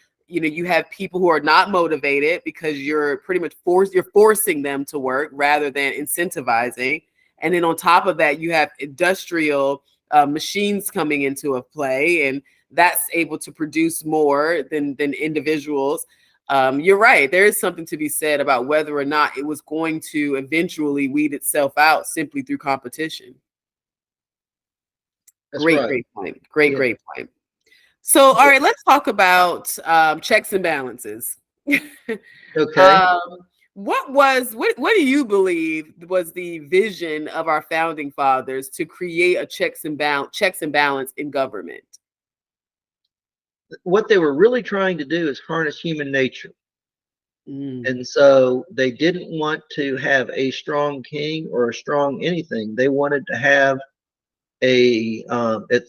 have people who are not motivated, because you're pretty much forcing them to work rather than incentivizing. And then on top of that, you have industrial machines coming into a play, and that's able to produce more than individuals. You're right. There is something to be said about whether or not it was going to eventually weed itself out simply through competition. That's great, right. great point. Great point. So, all right, let's talk about checks and balances. Okay. What do you believe was the vision of our founding fathers to create a checks and balance in government? What they were really trying to do is harness human nature. And so they didn't want to have a strong king or a strong anything. They wanted to have at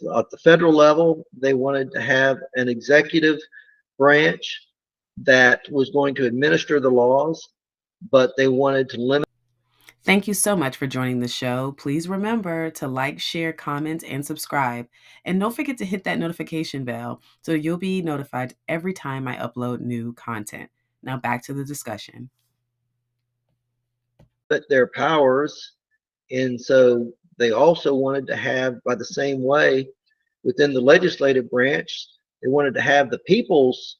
the federal level, they wanted to have an executive branch that was going to administer the laws, but they wanted to limit. Thank you so much for joining the show. Please remember to like, share, comment, and subscribe. And don't forget to hit that notification bell so you'll be notified every time I upload new content. Now back to the discussion. their powers. And so they also wanted to have, by the same way, within the legislative branch, they wanted to have the people's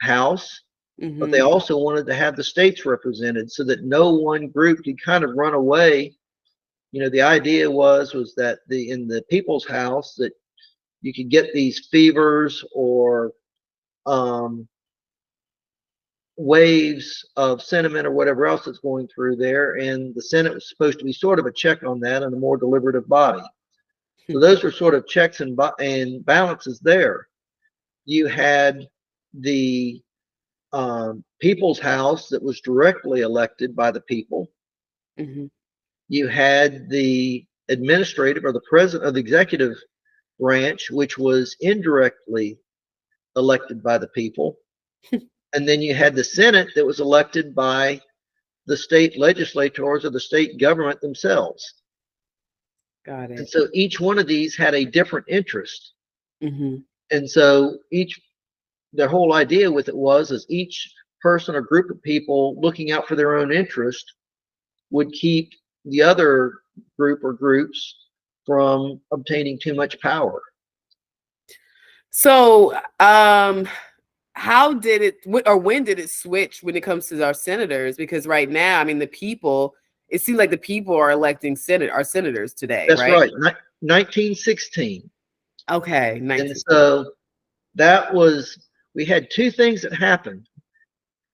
house, but they also wanted to have the states represented so that no one group could kind of run away. The idea was that in the people's house that you could get these fevers or waves of sentiment or whatever else that's going through there, and the Senate was supposed to be sort of a check on that and a more deliberative body. So those were sort of checks and balances there. You had the people's house that was directly elected by the people. You had the administrative or the president of the executive branch, which was indirectly elected by the people. And then you had the Senate that was elected by the state legislators or the state government themselves. Got it. And so each one of these had a different interest. And so their whole idea with it is each person or group of people looking out for their own interest would keep the other group or groups from obtaining too much power. So, how did it, or when did it switch when it comes to our senators? Because right now, I mean, it seems like the people are electing our senators today. That's right. 1916. Okay. And so we had two things that happened.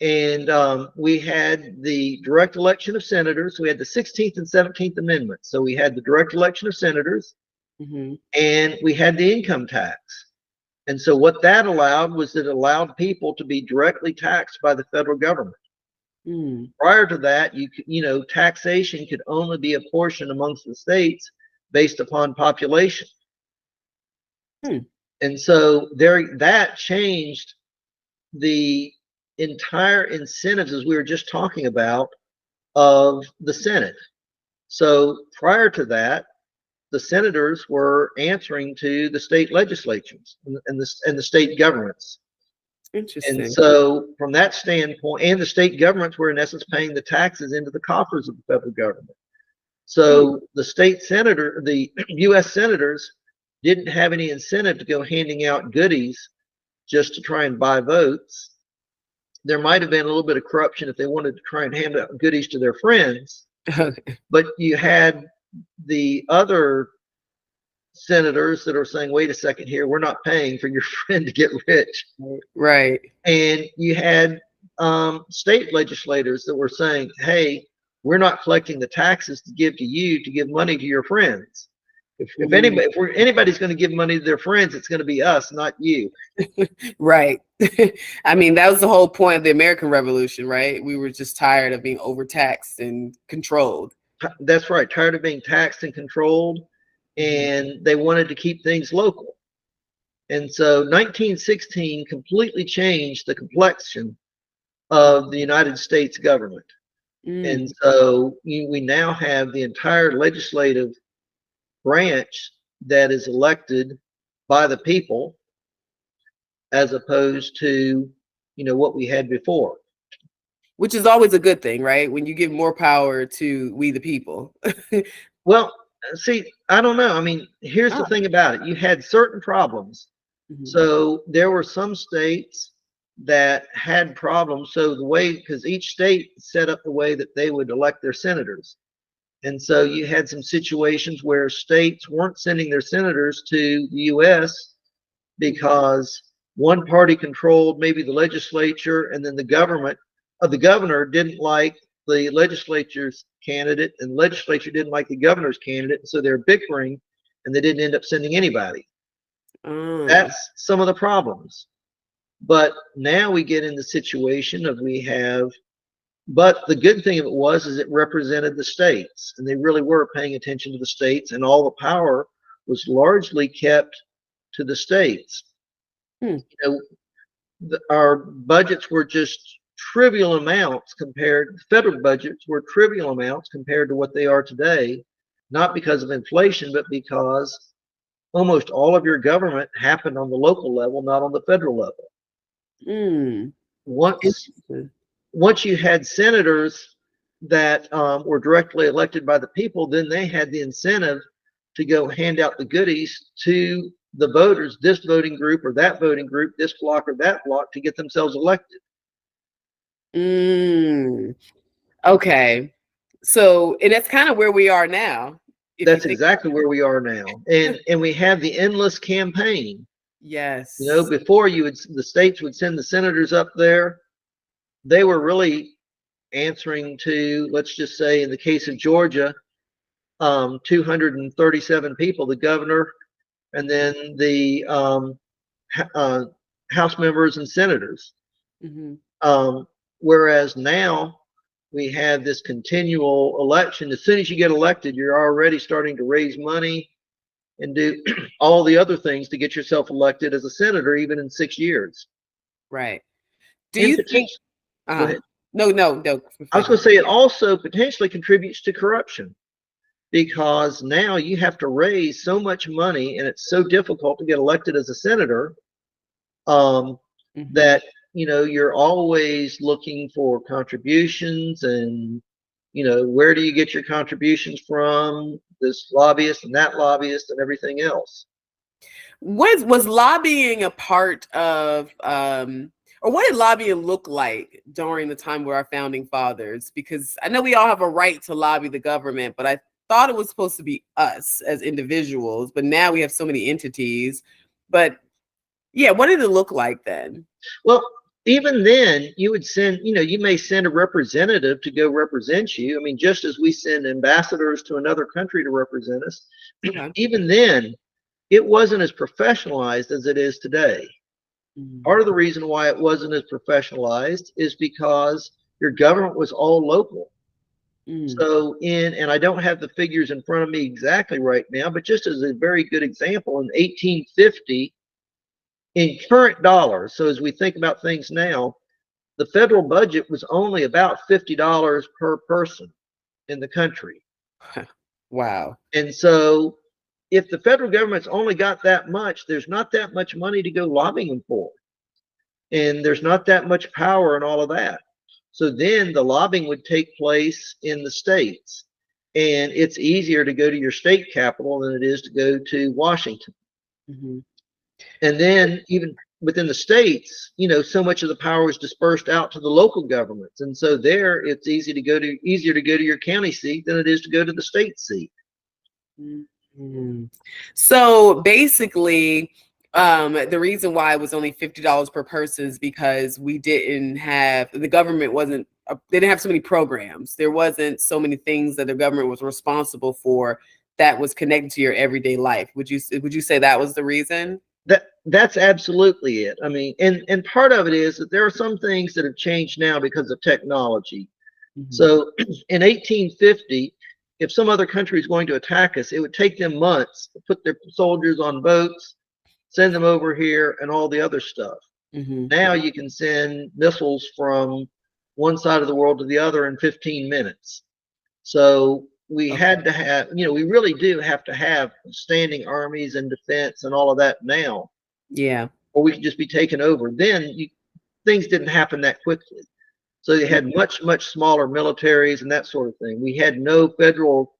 And we had the direct election of senators. We had the 16th and 17th Amendments. So we had the direct election of senators, and we had the income tax. And so what that allowed was it allowed people to be directly taxed by the federal government. Prior to that, taxation could only be apportioned amongst the states based upon population. And so that changed the entire incentives, as we were just talking about, of the Senate. So prior to that, the senators were answering to the state legislatures and the state governments. Interesting. And so from that standpoint, and the state governments were in essence paying the taxes into the coffers of the federal government. So the U.S. senators didn't have any incentive to go handing out goodies just to try and buy votes. There might have been a little bit of corruption if they wanted to try and hand out goodies to their friends. But you had the other senators that are saying, wait a second here, we're not paying for your friend to get rich. Right. And you had state legislators that were saying, hey, we're not collecting the taxes to give to you to give money to your friends. If anybody's going to give money to their friends, it's going to be us, not you. Right. I mean, that was the whole point of the American Revolution, right? We were just tired of being overtaxed and controlled. That's right. Tired of being taxed and controlled. And they wanted to keep things local. And so 1916 completely changed the complexion of the United States government. And so we now have the entire legislative branch that is elected by the people, as opposed to what we had before, which is always a good thing, right? When you give more power to we the people. Well, see, I don't know. I mean, here's the thing about it. You had certain problems. So there were some states that had problems. So because each state set up the way that they would elect their senators. And so you had some situations where states weren't sending their senators to the U.S. because one party controlled maybe the legislature, and then the governor didn't like the legislature's candidate, and the legislature didn't like the governor's candidate. And so they're bickering, and they didn't end up sending anybody. That's some of the problems. But now we get in the situation of but the good thing of it is it represented the states, and they really were paying attention to the states, and all the power was largely kept to the states. Our budgets were just trivial amounts federal budgets were trivial amounts compared to what they are today, not because of inflation, but because almost all of your government happened on the local level, not on the federal level. Once you had senators that were directly elected by the people, then they had the incentive to go hand out the goodies to the voters, this voting group or that voting group, this block or that block, to get themselves elected. Okay. So, and that's kind of where we are now. That's exactly where we are now. And we have the endless campaign. Yes. You know, before the states would send the senators up there. They were really answering to, let's just say in the case of Georgia, 237 people, the governor, and then the House members and senators. Whereas now we have this continual election. As soon as you get elected, you're already starting to raise money and do all the other things to get yourself elected as a senator, even in 6 years. Right. Do you think? Go ahead. No. I was going to say it also potentially contributes to corruption, because now you have to raise so much money, and it's so difficult to get elected as a senator that you're always looking for contributions, and where do you get your contributions from? This lobbyist and that lobbyist and everything else. Was lobbying a part of, or what did lobbying look like during the time of our founding fathers? Because I know we all have a right to lobby the government, but I thought it was supposed to be us as individuals, but now we have so many entities. But yeah, what did it look like then? Well, even then, you would send, you may send a representative to go represent you. I mean, just as we send ambassadors to another country to represent us, even then, it wasn't as professionalized as it is today. Part of the reason why it wasn't as professionalized is because your government was all local. So and I don't have the figures in front of me exactly right now, but just as a very good example, in 1850, in current dollars, so as we think about things now, the federal budget was only about $50 per person in the country. Wow. And so if the federal government's only got that much, there's not that much money to go lobbying for. And there's not that much power and all of that. So then the lobbying would take place in the states. And it's easier to go to your state capital than it is to go to Washington. And then even within the states, so much of the power is dispersed out to the local governments. And so there it's easier to go to your county seat than it is to go to the state seat. So basically, the reason why it was only $50 per person is because we didn't have, the government wasn't, they didn't have so many programs. There wasn't so many things that the government was responsible for that was connected to your everyday life. Would you say that was the reason? That's absolutely it. I mean, and part of it is that there are some things that have changed now because of technology. So in 1850, if some other country is going to attack us, it would take them months to put their soldiers on boats, send them over here, and all the other stuff. Now you can send missiles from one side of the world to the other in 15 minutes. So we had to have, we really do have to have standing armies and defense and all of that now. Yeah. Or we could just be taken over. Then things didn't happen that quickly. So they had much, much smaller militaries and that sort of thing. We had no federal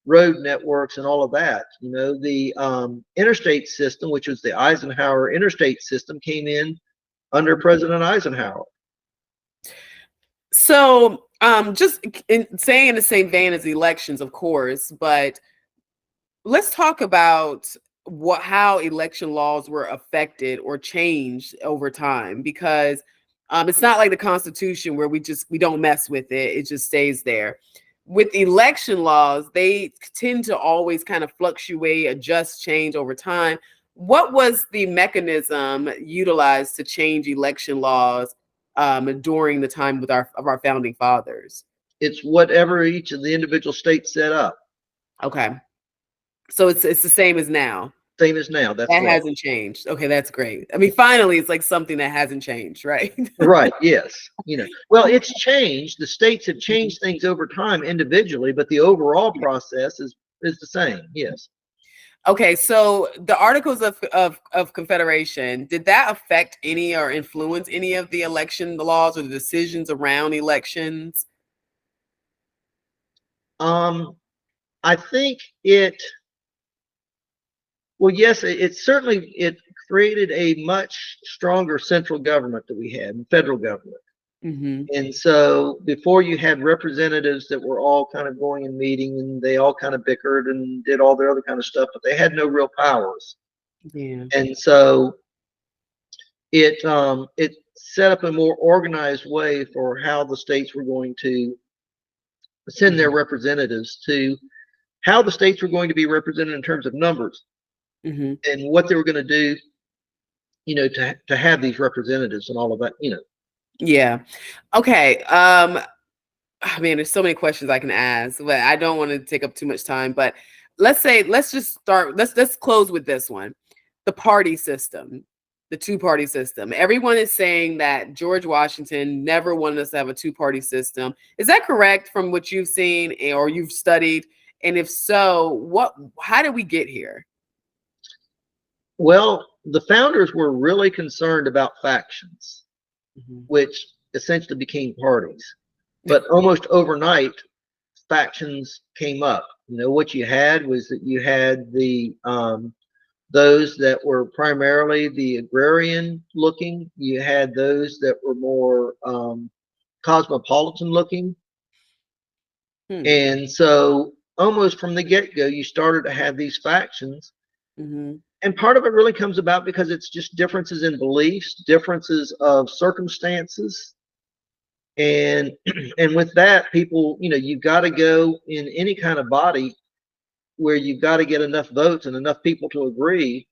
road networks and all of that. The interstate system, which was the Eisenhower interstate system, came in under President Eisenhower. So just saying in the same vein as elections, of course, but let's talk about how election laws were affected or changed over time, because it's not like the Constitution where we don't mess with it. It just stays there. With election laws, they tend to always kind of fluctuate, adjust, change over time. What was the mechanism utilized to change election laws during the time of our founding fathers? It's whatever each of the individual states set up. Okay. So it's the same as now. Same as now. That's right. That hasn't changed. Okay, that's great. I mean, finally, it's like something that hasn't changed, right? Right. Yes. Well, it's changed. The states have changed things over time individually, but the overall process is the same. Yes. Okay, so the Articles of Confederation, did that affect any or influence any of the election laws or the decisions around elections? I think it. Well, yes, it certainly it created a much stronger central government that we had, federal government. Mm-hmm. And so before you had representatives that were all kind of going and meeting and they all kind of bickered and did all their other kind of stuff, but they had no real powers. Yeah. And so it set up a more organized way for how the states were going to send their representatives to how the states were going to be represented in terms of numbers and what they were going to do, to have these representatives and all of that, Yeah. Okay. Man, there's so many questions I can ask, but I don't want to take up too much time. But let's just start. Let's close with this one. The party system, the two-party system. Everyone is saying that George Washington never wanted us to have a two-party system. Is that correct from what you've seen or you've studied? And if so, how did we get here? Well, the founders were really concerned about factions, which essentially became parties. But almost overnight, factions came up. What you had was that you had those that were primarily the agrarian looking. You had those that were more cosmopolitan looking. And so almost from the get-go, you started to have these factions. And part of it really comes about because it's just differences in beliefs, differences of circumstances. And and with that, people, you've got to go in any kind of body where you've got to get enough votes and enough people to agree.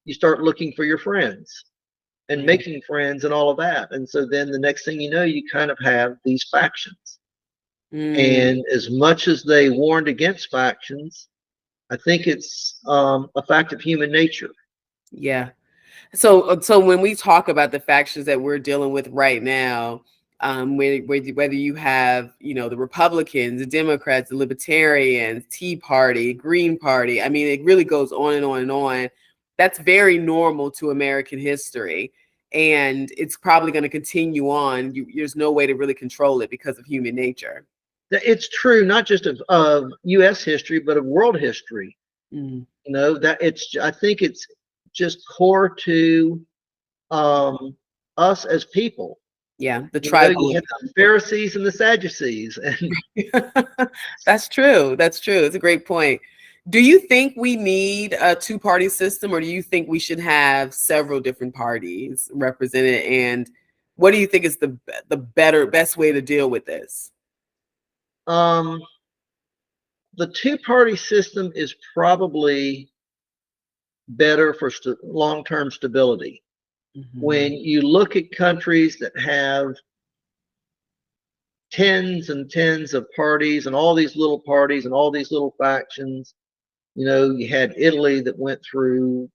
You start looking for your friends and making friends and all of that. And so then the next thing you know, you kind of have these factions. And as much as they warned against factions, I think it's a fact of human nature. Yeah. So when we talk about the factions that we're dealing with right now, whether you have, the Republicans, the Democrats, the Libertarians, Tea Party, Green Party, I mean, it really goes on and on and on. That's very normal to American history. And it's probably going to continue on. There's no way to really control it because of human nature. It's true, not just of U.S. history, but of world history. I think it's just core to us as people. Yeah, the tribal. You have the Pharisees and the Sadducees. That's true. That's true. It's a great point. Do you think we need a two-party system, or do you think we should have several different parties represented? And what do you think is the best way to deal with this? The two-party system is probably better for long-term stability. When you look at countries that have tens and tens of parties and all these little parties and all these little factions, you had Italy that went through,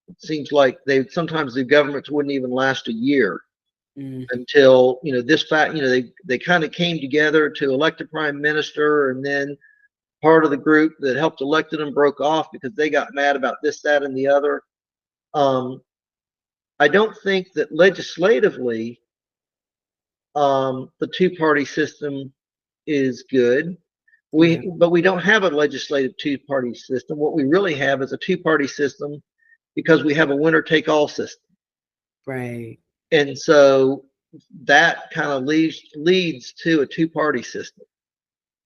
it seems like sometimes the governments wouldn't even last a year until, they kind of came together to elect a prime minister, and then part of the group that helped elect them broke off because they got mad about this, that, and the other. I don't think that legislatively the two-party system is good. But we don't have a legislative two-party system. What we really have is a two-party system because we have a winner-take-all system. Right. And so that kind of leads to a two-party system.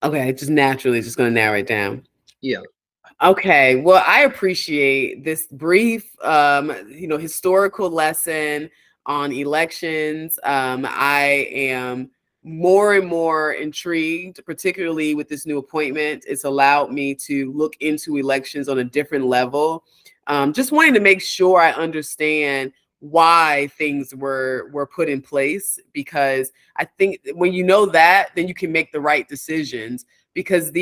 Okay, just naturally, just going to narrow it down. Yeah. Okay, well, I appreciate this brief, historical lesson on elections. I am more and more intrigued, particularly with this new appointment. It's allowed me to look into elections on a different level. Just wanting to make sure I understand why things were put in place, because I think when you know that, then you can make the right decisions, because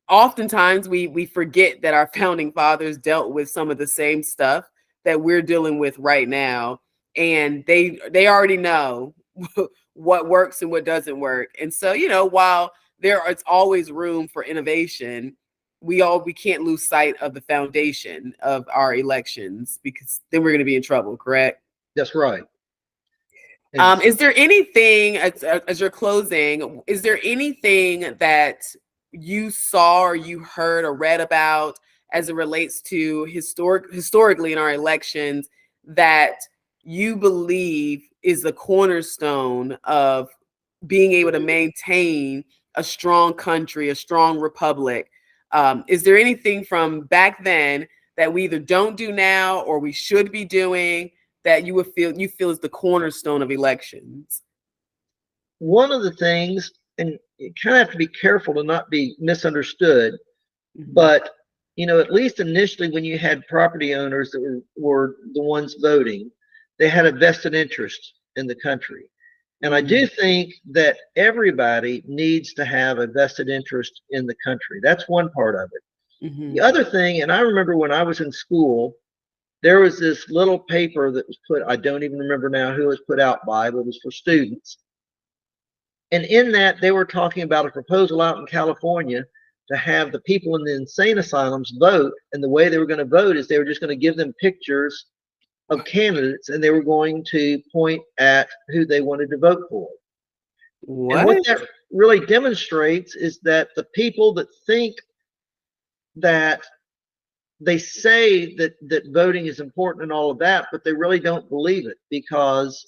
oftentimes we forget that our founding fathers dealt with some of the same stuff that we're dealing with right now, and they already know what works and what doesn't work. And so, while it's always room for innovation, we can't lose sight of the foundation of our elections, because then we're going to be in trouble. Correct? That's right. Is there anything as you're closing, is there anything that you saw or you heard or read about as it relates to historically in our elections that you believe is the cornerstone of being able to maintain a strong country, a strong republic? Is there anything from back then that we either don't do now or we should be doing that you feel is the cornerstone of elections? One of the things, and you kind of have to be careful to not be misunderstood, but at least initially when you had property owners that were the ones voting, they had a vested interest in the country. And I do think that everybody needs to have a vested interest in the country. That's one part of it. The other thing, and I remember when I was in school, there was this little paper that was put, I don't even remember now who it was put out by, but it was for students. And in that, they were talking about a proposal out in California to have the people in the insane asylums vote. And the way they were going to vote is they were just going to give them pictures of candidates and they were going to point at who they wanted to vote for. And what that really demonstrates is that the people that think that they say that voting is important and all of that, but they really don't believe it, because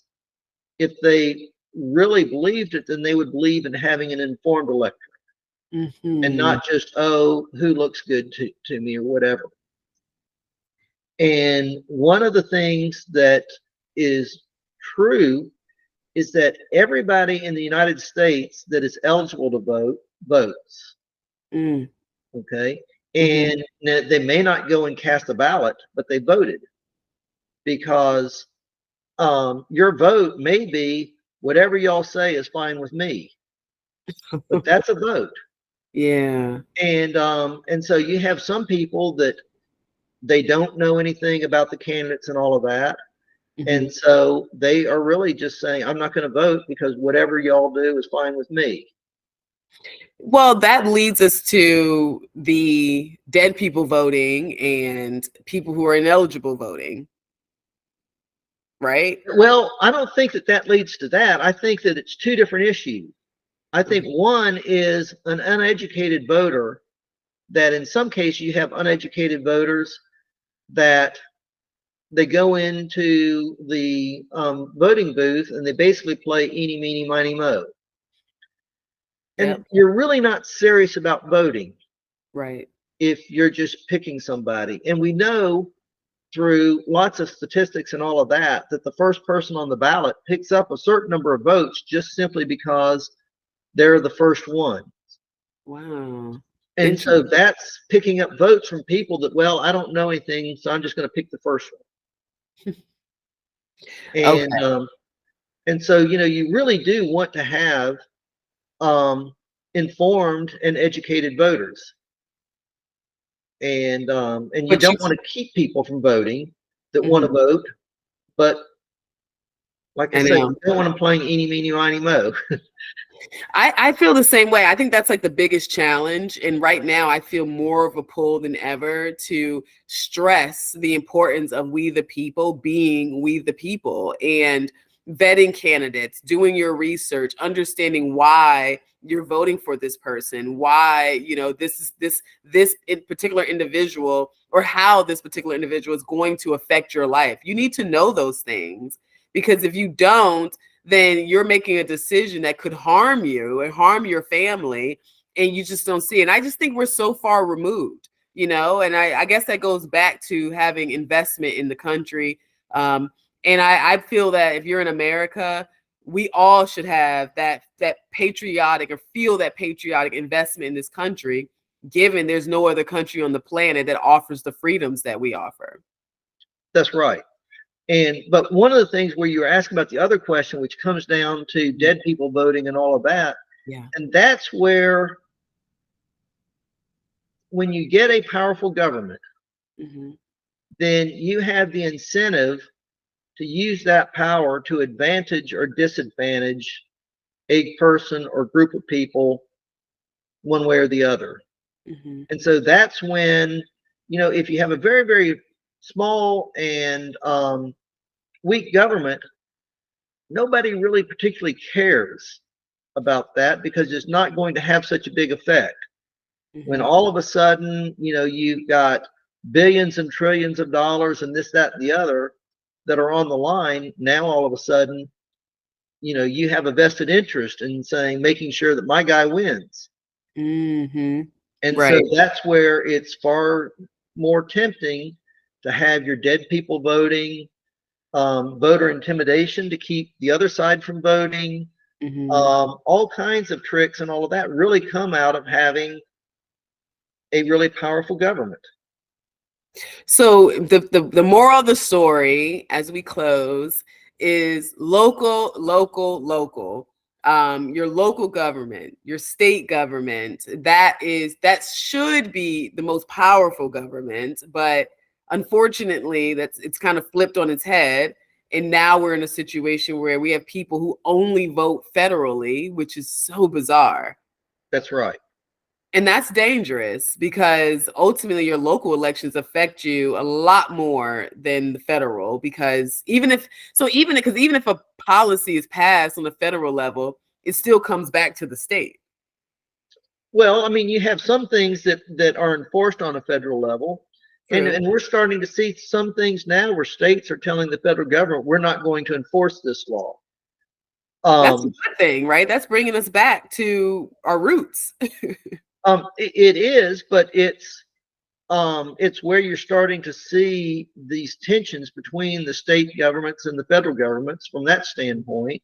if they really believed it, then they would believe in having an informed electorate and not just, oh, who looks good to me or whatever. And one of the things that is true is that everybody in the United States that is eligible to vote votes. Okay. And they may not go and cast a ballot, but they voted, because your vote may be whatever y'all say is fine with me, but that's a vote. Yeah. And so you have some people that they don't know anything about the candidates and all of that. And so they are really just saying, I'm not going to vote because whatever y'all do is fine with me. Well, that leads us to the dead people voting and people who are ineligible voting, right? Well, I don't think that leads to that. I think that it's two different issues. I think one is an uneducated voter, that in some cases you have uneducated voters that they go into the voting booth and they basically play eeny, meeny, miny, mo. And you're really not serious about voting, right, if you're just picking somebody. And we know through lots of statistics and all of that the first person on the ballot picks up a certain number of votes just simply because they're the first one. Wow. And so that's picking up votes from people that, well, I don't know anything, so I'm just going to pick the first one. And so, you really do want to have informed and educated voters. And you don't want to keep people from voting that want to vote, but like I say, you don't want them playing eeny, meeny, miny, mo. I feel the same way. I think that's like the biggest challenge. And right now I feel more of a pull than ever to stress the importance of we the people being we the people, and vetting candidates, doing your research, understanding why you're voting for this person, why, this particular individual, or how this particular individual is going to affect your life. You need to know those things, because if you don't, then you're making a decision that could harm you and harm your family, and you just don't see it. And I just think we're so far removed, and I guess that goes back to having investment in the country. And I feel that if you're in America, we all should have that patriotic, or feel that patriotic investment in this country, given there's no other country on the planet that offers the freedoms that we offer. That's right. But one of the things where you were asking about the other question, which comes down to dead people voting and all of that, and that's where, when you get a powerful government, then you have the incentive to use that power to advantage or disadvantage a person or group of people one way or the other. And so that's when, if you have a very, very small and weak government, nobody really particularly cares about that because it's not going to have such a big effect. When all of a sudden, you've got billions and trillions of dollars and this, that, and the other that are on the line, now all of a sudden, you have a vested interest in saying, making sure that my guy wins. And so that's where it's far more tempting to have your dead people voting, voter intimidation to keep the other side from voting. All kinds of tricks and all of that really come out of having a really powerful government. So the moral of the story as we close is local, local, local. Your local government, your state government, that should be the most powerful government, but unfortunately it's kind of flipped on its head. And now we're in a situation where we have people who only vote federally, which is so bizarre. That's right. And that's dangerous because ultimately your local elections affect you a lot more than the federal, because even if a policy is passed on the federal level, it still comes back to the state. Well, I mean, you have some things that are enforced on a federal level. And we're starting to see some things now where states are telling the federal government, we're not going to enforce this law. That's a good thing, right? That's bringing us back to our roots. It is, but it's where you're starting to see these tensions between the state governments and the federal governments from that standpoint.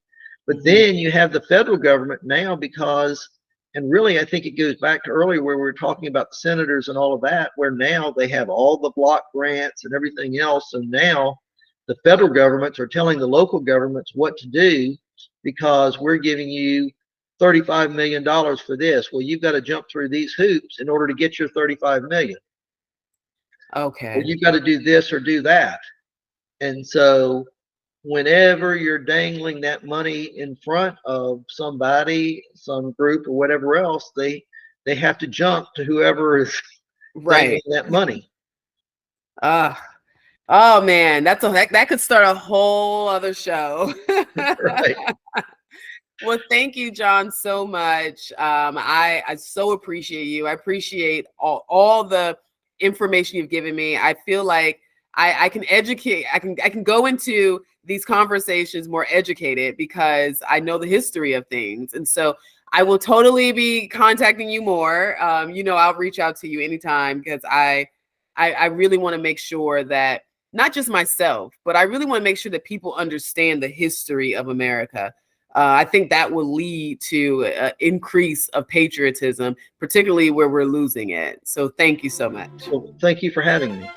But then you have the federal government now because, and really I think it goes back to earlier where we were talking about the senators and all of that, where now they have all the block grants and everything else. And now the federal governments are telling the local governments what to do because we're giving you $35 million for this. Well, you've got to jump through these hoops in order to get your 35 million. Okay. Or you've got to do this or do that. And so whenever you're dangling that money in front of somebody, some group or whatever else, they have to jump to whoever is dangling that money. Oh man, that could start a whole other show. Right. Well, thank you, John, so much. I so appreciate you. I appreciate all the information you've given me. I feel like I can educate. I can go into these conversations more educated because I know the history of things, and so I will totally be contacting you more. I'll reach out to you anytime because I really want to make sure that not just myself, but I really want to make sure that people understand the history of America. I think that will lead to an increase of patriotism, particularly where we're losing it. So thank you so much. Well, thank you for having me.